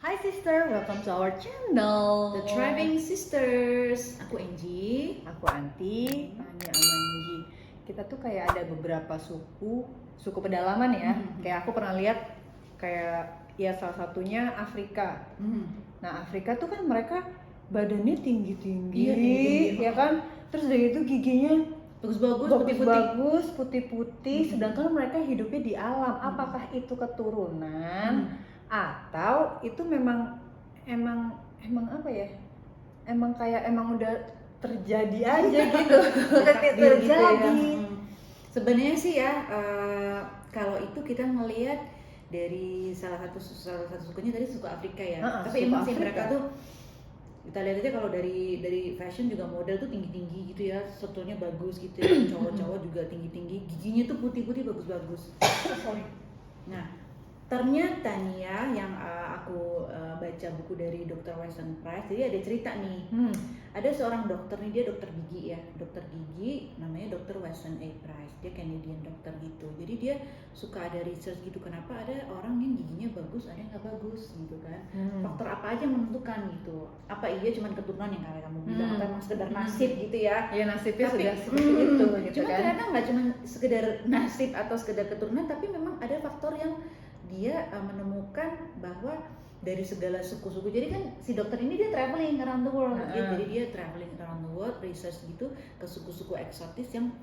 Hi sister, welcome to our channel The Thriving Sisters. Aku Angie. Aku Anti, Anya sama Angie. Kita tuh kayak ada beberapa suku pedalaman ya. Kayak aku pernah lihat kayak ya salah satunya Afrika. Nah Afrika tuh kan mereka badannya tinggi-tinggi, Iya, tinggi-tinggi. ya kan? Terus dari itu giginya Bagus-bagus, putih-putih, sedangkan mereka hidupnya di alam. Apakah itu keturunan atau itu memang apa ya? Emang udah terjadi aja gitu. Takdir gitu ya. Sebenarnya sih ya, kalau itu kita ngelihat dari salah satu sukunya tadi suku Afrika ya. Tapi suku emang sih Afrika. mereka tuh kita lihat aja kalau dari fashion juga model tuh tinggi-tinggi gitu ya, strukturnya bagus gitu ya, cowok-cowok juga tinggi-tinggi, giginya tuh putih-putih bagus-bagus. Nah, ternyata nih ya yang aku baca buku dari Dr. Weston Price, jadi ada cerita nih. Ada seorang dokter nih, dia dokter gigi ya, dokter gigi namanya Dr. Weston A. Price, dia Canadian dokter gitu. Jadi dia suka ada research gitu, kenapa ada orang yang giginya bagus, ada yang nggak bagus gitu kan. Faktor apa aja yang menentukan gitu. Apa iya cuma keturunan yang kayak kamu bilang, atau emang sekedar nasib gitu ya. Ya nasibnya Tapi, sudah seperti itu gitu cuma kan. ternyata nggak cuma sekedar nasib atau sekedar keturunan, tapi memang ada faktor yang dia menemukan bahwa dari segala suku-suku. Jadi kan si dokter ini dia traveling around the world. Jadi dia traveling around the world, research gitu ke suku-suku eksotis yang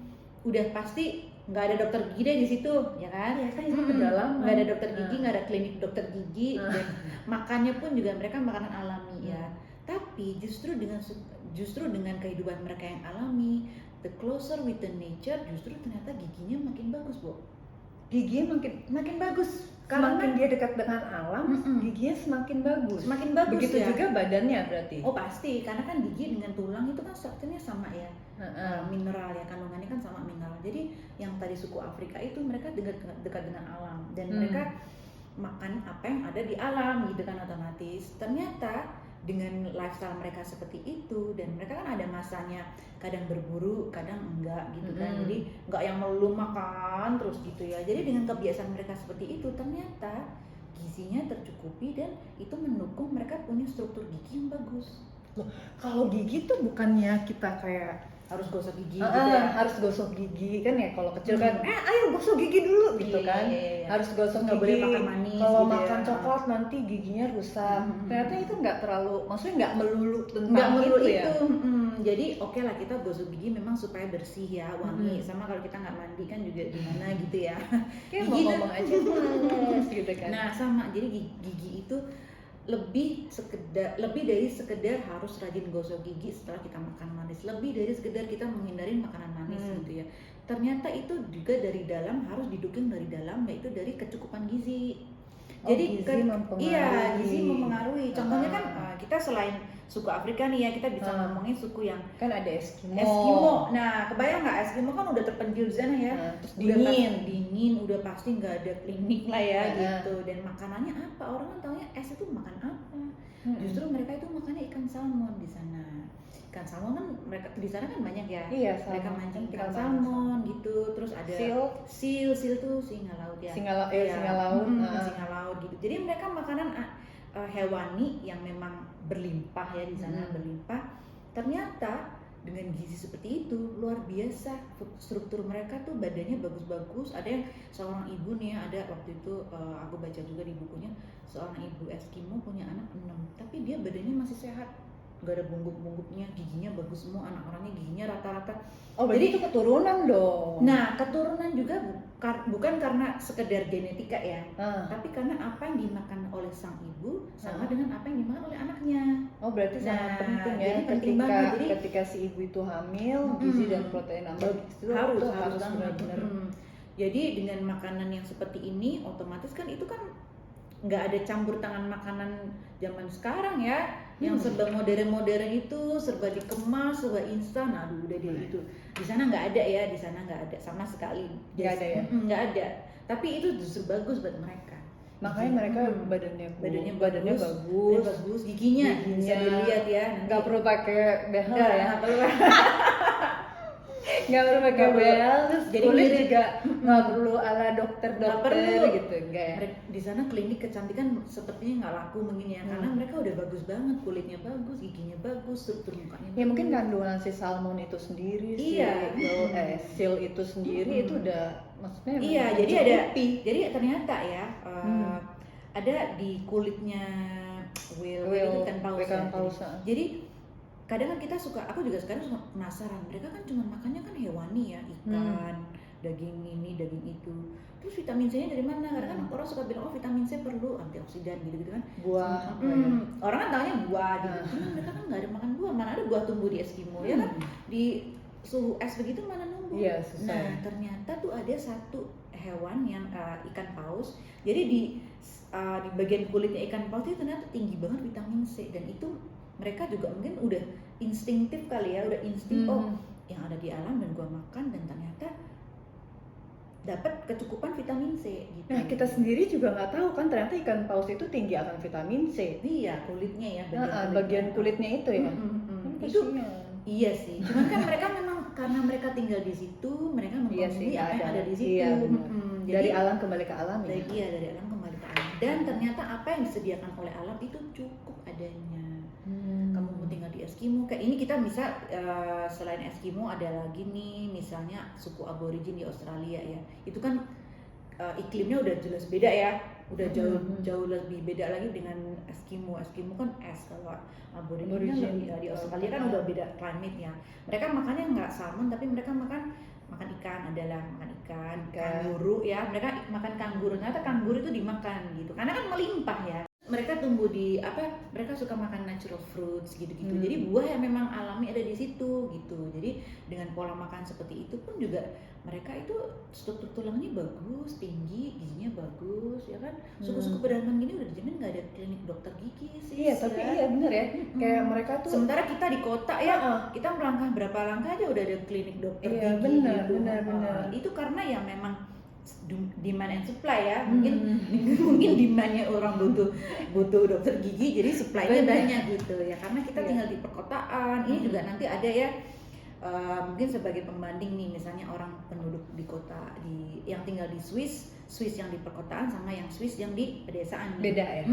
udah pasti nggak ada dokter gigi deh di situ, ya kan? Ya kan itu pedalaman. Nggak ada dokter gigi, nggak ada klinik dokter gigi, dan makannya pun juga mereka makanan alami ya. Tapi justru dengan kehidupan mereka yang alami, the closer with the nature, justru ternyata giginya makin bagus, Bu. Giginya makin bagus. Semakin dia dekat dengan alam, giginya semakin bagus. Semakin bagus. Begitu ya? juga badannya berarti. Oh pasti, karena kan gigi dengan tulang itu kan strukturnya sama ya, mineral ya, kandungannya kan sama mineral. Jadi yang tadi suku Afrika itu mereka dekat dengan alam, dan mereka makan apa yang ada di alam gitu kan, otomatis. Ternyata dengan lifestyle mereka seperti itu, dan mereka kan ada masanya kadang berburu, kadang enggak gitu kan. Jadi enggak yang melulu makan terus gitu ya. Jadi dengan kebiasaan mereka seperti itu, ternyata gizinya tercukupi dan itu mendukung mereka punya struktur gigi yang bagus. Loh, kalau gigi tuh bukannya kita kayak harus gosok gigi gitu ya. harus gosok gigi kan ya, kalau kecil kan ayo gosok gigi dulu gitu kan. Iya. Harus gosok Nggak gigi. boleh makan manis kalau gitu makan ya. coklat nanti giginya rusak. Ternyata itu nggak terlalu, maksudnya nggak melulu tentang Nggak melulu itu ya. Jadi oke lah kita gosok gigi memang supaya bersih ya, wangi. Sama kalau kita nggak mandi kan juga gimana gitu ya. Kayak Gigi ngomong aja males gitu kan. Nah sama, jadi gigi itu lebih dari sekedar harus rajin gosok gigi setelah kita makan manis, lebih dari sekedar kita menghindari makanan manis gitu ya. Ternyata itu juga dari dalam, harus didukung dari dalam, yaitu dari kecukupan gizi. Jadi gizi mempengaruhi. Contohnya kan kita selain suku Afrika nih ya, kita bisa ngomongin suku yang kan ada Eskimo. Nah, kebayang nggak, Eskimo kan udah terpencil di sana ya. Terus Udah dingin, udah pasti nggak ada klinik lah ya gitu. Dan makanannya apa? Orang kan taunya es itu makan apa? Justru mereka itu makannya ikan salmon di sana. Ikan salmon kan mereka di sana kan banyak ya. Iya, mereka mancing ikan salmon gitu. Terus ada seal tuh singa laut ya. Singa laut gitu. Jadi mereka makanan hewani yang memang berlimpah ya di sana, berlimpah. Ternyata dengan gizi seperti itu luar biasa, struktur mereka tuh badannya bagus-bagus. Ada yang seorang ibu nih ya, ada waktu itu aku baca juga di bukunya, seorang ibu Eskimo punya anak 6, tapi dia badannya masih sehat, nggak ada bungguk-bungguknya, giginya bagus semua, anak-anaknya giginya rata-rata. Jadi itu keturunan dong. Nah, keturunan juga bukan karena sekedar genetika ya, tapi karena apa yang dimakan oleh sang ibu sama dengan apa yang dimakan oleh anaknya. Oh berarti sangat penting ya, ketika si ibu itu hamil, gizi dan protein nambah itu harus benar-benar. Jadi dengan makanan yang seperti ini, otomatis kan itu kan nggak ada campur tangan makanan zaman sekarang ya, yang serba modern itu, serba dikemas, serba instan. Aduh udah deh itu. Di sana nggak ada ya, di sana nggak ada sama sekali. Nggak ada ya? Nggak ada. Tapi itu justru bagus buat mereka. Makanya mereka badannya bagus, giginya bisa dilihat ya. Nggak perlu pakai behel ya. nggak perlu pakai Nggak perlu. bel, terus Jadi kulit mirip. juga nggak perlu ala dokter Nggak perlu. gitu, enggak ya? Di sana klinik kecantikan sepertinya nggak laku mungkin ya, karena mereka udah bagus banget, kulitnya bagus, giginya bagus, struktur mukanya Ya mungkin bagus. kandungan si salmon itu sendiri, Iya. sil itu sendiri itu udah maksudnya emang Iya, jadi ada, mencukupi. jadi ternyata ya ada di kulitnya whale itu ikan paus. ikan ya. paus. Jadi kadang kan kita suka, aku juga sekarang suka penasaran, mereka kan cuma makannya kan hewani ya, ikan, daging ini, daging itu. Terus vitamin C-nya dari mana? Karena kan orang suka bilang, oh vitamin C perlu antioksidan gitu-gitu kan. Buah. Orang kan taunya buah gitu. Cuma mereka kan nggak ada makan buah, mana ada buah tumbuh di Eskimo ya kan? Di suhu es begitu mana numbuh. Iya, susah. Nah, ternyata tuh ada satu hewan yang ikan paus. Jadi di bagian kulitnya ikan paus itu ternyata tinggi banget vitamin C, dan itu mereka juga mungkin udah instinktif kali ya, udah insting oh yang ada di alam dan gua makan, dan ternyata dapat kecukupan vitamin C gitu. Nah, kita sendiri juga nggak tahu kan ternyata ikan paus itu tinggi akan vitamin C. Iya, kulitnya ya, Bagian kulitnya itu ya. Itu iya sih. Cuman kan mereka memang karena mereka tinggal di situ, mereka mengkonsumsi apa yang ada di situ. Iya, Jadi, dari alam kembali ke alam ya. Dari alam kembali ke alam. Dan ternyata apa yang disediakan oleh alam itu cukup adanya. Kamu mau tinggal di Eskimo, kayak ini kita bisa selain Eskimo ada lagi nih, misalnya suku aborigin di Australia ya. Itu kan iklimnya udah jelas beda ya, udah jauh lebih beda lagi dengan Eskimo. Eskimo kan es, kalau aborigin di Australia kan udah beda climate ya. Mereka makannya nggak salmon, tapi mereka makan ikan, adalah makan ikan, kanguru ya. Mereka makan kanguru, ternyata kanguru itu dimakan gitu, karena kan melimpah ya. Mereka tumbuh di mereka suka makan natural fruits gitu-gitu. Jadi buah yang memang alami ada di situ gitu. Jadi dengan pola makan seperti itu pun juga mereka itu struktur tulangnya bagus, tinggi, gizinya bagus ya kan. Suku-suku pedalaman gini udah dijamin nggak ada klinik dokter gigi sih. Iya, tapi iya bener ya. Kayak mereka tuh sementara kita di kota ya, kita melangkah berapa langkah aja udah ada klinik dokter gigi. Benar, gitu. benar. Itu karena ya memang demand and supply ya, mungkin demandnya orang butuh dokter gigi, jadi supply-nya banyak gitu ya, karena kita tinggal di perkotaan. Ini juga nanti ada ya, mungkin sebagai pembanding nih, misalnya orang penduduk di kota yang tinggal di Swiss yang di perkotaan sama yang Swiss yang di pedesaan nih. Beda ya.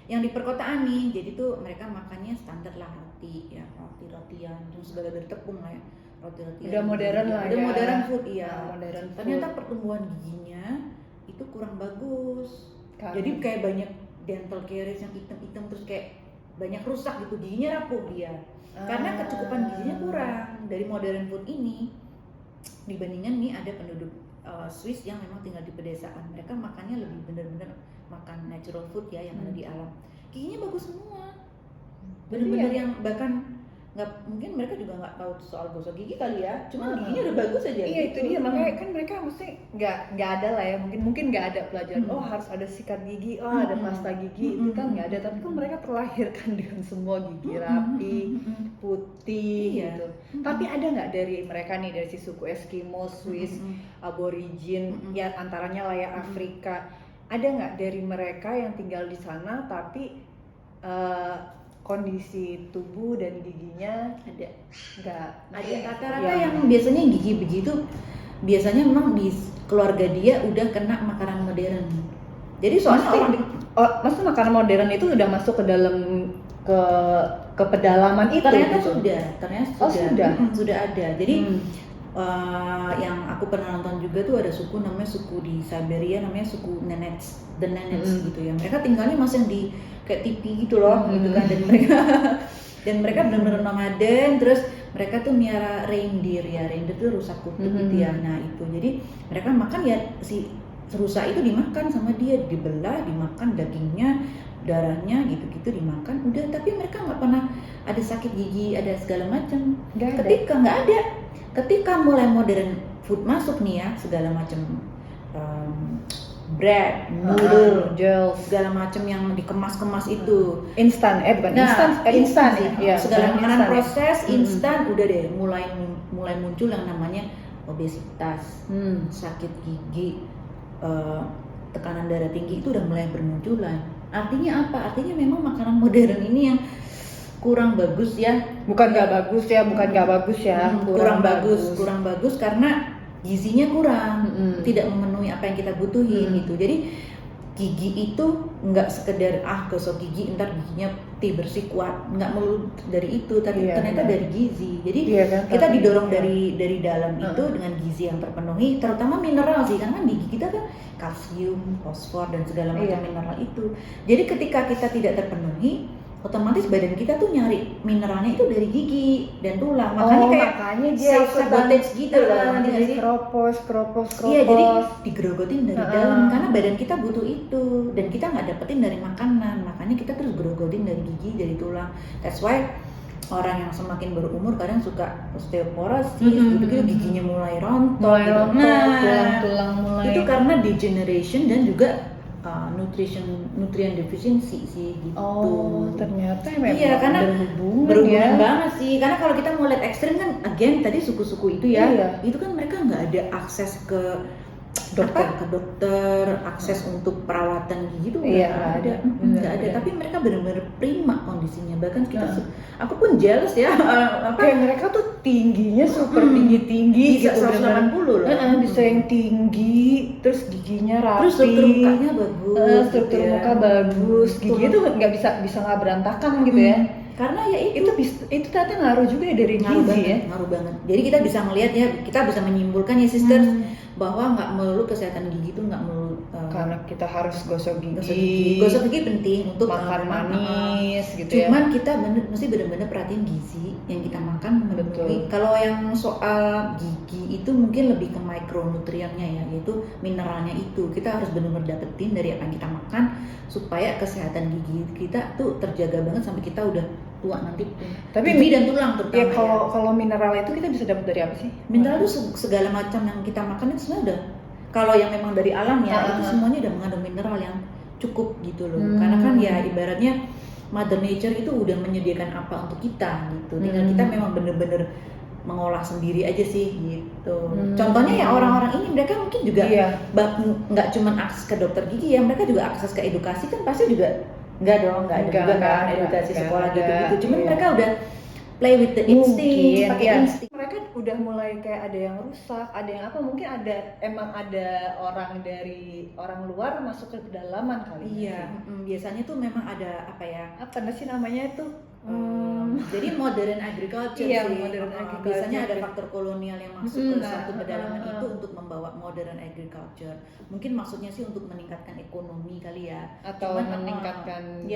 Yang di perkotaan nih, jadi tuh mereka makannya standar lah, roti-rotian, terus segala dari tepung lah ya. Roti-rotian udah modern lah udah ya. modern food iya. Modern food. Ternyata pertumbuhan giginya itu kurang bagus. Karena jadi kayak banyak dental caries yang hitam-hitam, terus kayak banyak rusak gitu, giginya rapuh dia. Karena kecukupan gizinya kurang dari modern food ini. Dibandingkan nih ada penduduk Swiss yang memang tinggal di pedesaan, mereka makannya lebih benar-benar makan natural food ya, yang ada di alam. Giginya bagus semua. Benar-benar yang bahkan nggak, mungkin mereka juga nggak tahu soal gosok gigi kali ya, cuma giginya udah bagus aja. Iya gitu. itu dia, makanya kan mereka mesti nggak ada lah ya, mungkin nggak ada pelajaran oh harus ada sikat gigi, oh ada pasta gigi, itu kan nggak ada. Tapi kan mereka terlahirkan dengan semua gigi rapi, putih gitu. Tapi ada nggak dari mereka nih, dari si suku Eskimo, Swiss, aborigin, ya antaranya lah ya Afrika, ada nggak dari mereka yang tinggal di sana tapi kondisi tubuh dan giginya nggak ada rata-rata yang biasanya gigi begitu, biasanya memang di keluarga dia udah kena makanan modern. Jadi soalnya maksudnya makanan modern itu udah masuk ke dalam ke pedalaman itu. Ternyata gitu. sudah ada. Jadi yang aku pernah nonton juga tuh ada suku namanya suku di Siberia, namanya suku Nenets, the Nenets gitu ya. Mereka tinggalnya masih di kayak TV gitu loh, gitu kan, dan mereka benar-benar nomaden. Terus mereka tuh miara reindeer ya, reindeer tuh rusa kutub gitu ya. Nah itu, jadi mereka makan ya si rusa itu dimakan sama dia, dibelah, dimakan dagingnya, darahnya gitu-gitu dimakan, udah. Tapi mereka nggak pernah ada sakit gigi, ada segala macam. Ketika mulai modern food masuk nih ya, segala macam bread, noodle, gel, segala macam yang dikemas-kemas itu instan, instan ya, segala makanan proses instan, udah deh mulai muncul yang namanya obesitas, sakit gigi, tekanan darah tinggi itu udah mulai bermunculan. Artinya apa? Artinya memang makanan modern ini yang kurang bagus ya. Bukan nggak bagus ya, Kurang bagus karena gizinya kurang, tidak memenuhi apa yang kita butuhin gitu. Jadi gigi itu nggak sekedar gosok gigi ntar giginya putih bersih kuat, nggak melulu dari itu, tapi ternyata dari gizi. Jadi kita didorong dari dalam itu dengan gizi yang terpenuhi, terutama mineral sih, karena kan gigi kita kan kalsium, fosfor dan segala macam mineral itu. Jadi ketika kita tidak terpenuhi, otomatis badan kita tuh nyari mineralnya itu dari gigi dan tulang. Makanya dia self-sabotage gitu loh. Jadi keropos. Iya, jadi digerogotin dari dalam karena badan kita butuh itu dan kita nggak dapetin dari makanan. Makanya kita terus gerogotin dari gigi, dari tulang. That's why orang yang semakin berumur kadang suka osteoporosis, gitu giginya mulai rontok, tulang mulai. Itu karena degeneration dan juga nutrient deficiency sih gitu. Oh, ternyata memang karena berhubungan banget sih. Karena kalau kita mau lihat ekstrim kan, again tadi suku-suku itu ya, itu kan mereka nggak ada akses ke dokter, akses untuk perawatan gigi itu nggak ada. Tapi mereka benar-benar prima kondisinya. Bahkan aku pun jealous ya. Kayak mereka tuh tingginya super tinggi bisa gitu, 180 loh. Bisa yang tinggi, terus giginya rapi, terus struktur mukanya bagus, struktur muka bagus, giginya tuh nggak bisa nggak berantakan gitu ya. Karena ya itu ternyata ngaruh juga ya dari gizi ya. Ngaruh banget. Jadi kita bisa melihat ya, kita bisa menyimpulkan ya sisters, bahwa nggak melulu kesehatan gigi itu nggak melulu karena kita harus gosok gigi. Gosok gigi penting untuk makan manis gitu. Cuman kita mesti benar-benar perhatiin gizi yang kita makan memenuhi. Kalau yang soal gigi itu mungkin lebih ke mikronutriennya ya, yaitu mineralnya itu kita harus benar-benar dapetin dari apa yang kita makan supaya kesehatan gigi kita tuh terjaga banget sampai kita udah tua nanti. Tapi gigi dan tulang terutama. Kalau mineral itu kita bisa dapat dari apa sih? Mineral itu segala macam yang kita makan itu sebenarnya udah, kalau yang memang dari alam ya, itu semuanya udah mengandung mineral yang cukup gitu loh. Karena kan ya ibaratnya Mother Nature itu udah menyediakan apa untuk kita gitu. Tinggal kita memang bener-bener mengolah sendiri aja sih gitu. Contohnya ya orang-orang ini, mereka mungkin juga nggak cuma akses ke dokter gigi ya, mereka juga akses ke edukasi kan pasti juga nggak ada kan edukasi sekolah gitu. Cuman mereka udah play with the instinct, pakai insting. Mereka udah mulai kayak ada yang rusak, ada yang apa, mungkin emang ada orang dari orang luar masuk ke pedalaman kali. Biasanya tuh memang ada apa sih namanya itu? Jadi modern agriculture sih. Modern agriculture. Biasanya ada faktor kolonial yang masuk ke suatu pedalaman itu untuk membawa modern agriculture. Mungkin maksudnya sih untuk meningkatkan ekonomi kali ya. Atau meningkatkan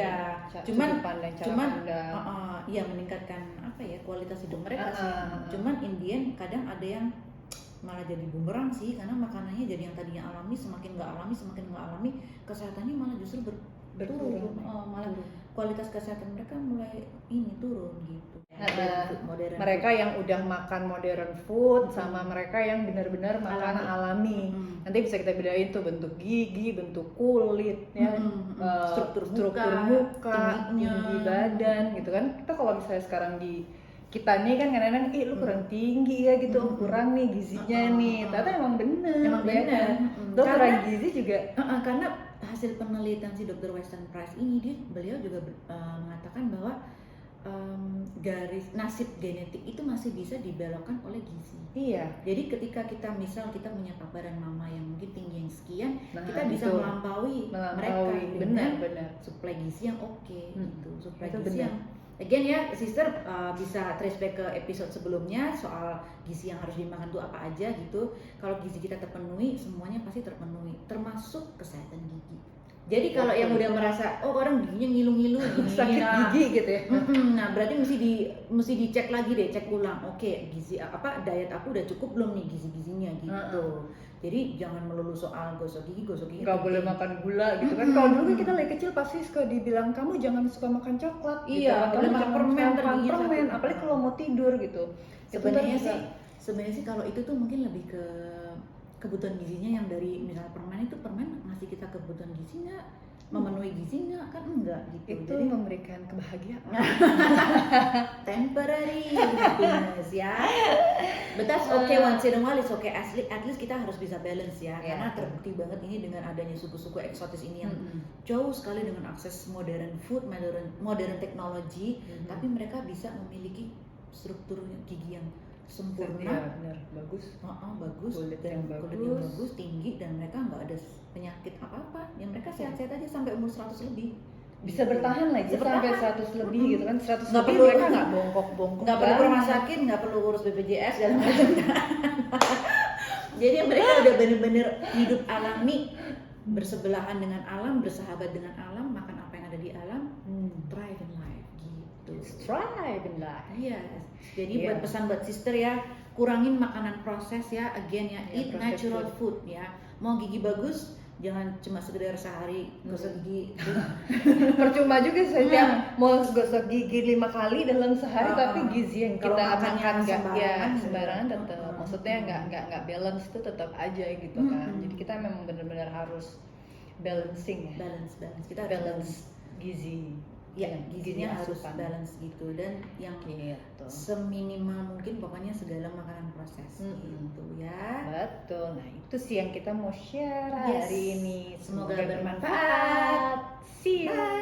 meningkatkan apa ya, kualitas hidup mereka sih. Cuman in the end kadang ada yang malah jadi bumerang sih, karena makanannya jadi yang tadinya alami semakin nggak alami, kesehatannya malah justru berturun. Malah kualitas kesehatan mereka mulai turun gitu. Mereka yang udah makan modern food sama mereka yang benar-benar makan alami. Nanti bisa kita bedain tuh bentuk gigi, bentuk kulit, struktur muka, tinggi badan gitu kan. Kita kalau misalnya sekarang kita nih kan kadang-kadang lu kurang tinggi ya gitu, kurang nih gizinya nih. Ternyata emang bener. Kurang gizi juga karena hasil penelitian si Dr. Weston Price ini, beliau juga mengatakan bahwa garis nasib genetik itu masih bisa dibelokkan oleh gizi. Jadi ketika kita punya paparan mama yang mungkin tinggi yang sekian, kita bisa melampaui mereka dengan suplai gizi yang gitu. Suplai gizi yang again ya, sister bisa trace back ke episode sebelumnya soal gizi yang harus dimakan tuh apa aja gitu. Kalau gizi kita terpenuhi, semuanya pasti terpenuhi, termasuk kesehatan gigi. Jadi kalau yang udah merasa orang giginya ngilu-ngilu sakit gigi gitu ya. Nah, berarti mesti dicek lagi deh, cek ulang. Oke, gizi diet aku udah cukup belum nih gizi-gizinya gitu. Jadi jangan melulu soal gosok gigi. Nggak boleh makan gula gitu kan. Kalau dulu kan kita lagi kecil pasti suka dibilang kamu jangan suka makan coklat. Iya, kamu makan permen, apalagi kalau mau tidur gitu. Sebenarnya sih kalau itu tuh mungkin lebih ke kebutuhan gizinya yang dari misalnya permen ngasih kita kebutuhan gizi nggak? memenuhi gizi nggak? Kan enggak gitu. Itu Jadi memberikan kebahagiaan. temporary happiness ya. But that's okay once in a while, it's okay. At least kita harus bisa balance ya. Yeah. Karena terbukti banget ini dengan adanya suku-suku eksotis ini yang jauh sekali dengan akses modern food, modern teknologi, tapi mereka bisa memiliki struktur gigi yang sempurna. Iya, benar, bagus. Bagus, Kulit dan yang kulit bagus. yang bagus, tinggi, dan mereka nggak ada penyakit apa-apa. Yang mereka sehat-sehat aja sampai umur 100 lebih. Bisa Gitu. bertahan lagi Bisa sampai bertahan. 100 lebih gitu kan. 100 Nggak lebih perlu- mereka nggak bongkok-bongkok. Nggak perlu ke banget. rumah sakit, nggak perlu urus BPJS dan macam. Jadi mereka udah bener-bener hidup alami, bersebelahan dengan alam, bersahabat dengan alam, makan apa yang ada di alam, thrive in life gitu. Strive in life. Yes. Jadi Iya. buat pesan buat sister ya, kurangin makanan proses ya, again ya, Iya, eat processed natural food ya. Mau gigi bagus, jangan cuma sekedar sehari gosok gigi. Percuma juga saya tiap mau gosok gigi 5 kali dalam sehari, Oh, tapi gizi yang kalau kita makannya makan nggak sembarangan, sembarangan ya. tetap, maksudnya nggak balance itu tetap aja gitu kan. Jadi kita memang benar-benar harus balancing ya, balance. Kita harus balance gizi. Ya, gizinya harus asupan. balance gitu, dan yang Gitu. seminimal mungkin pokoknya segala makanan proses gitu ya. Betul. Nah, itu sih yang kita mau share Yes. hari ini. Semoga bermanfaat. See you. Bye.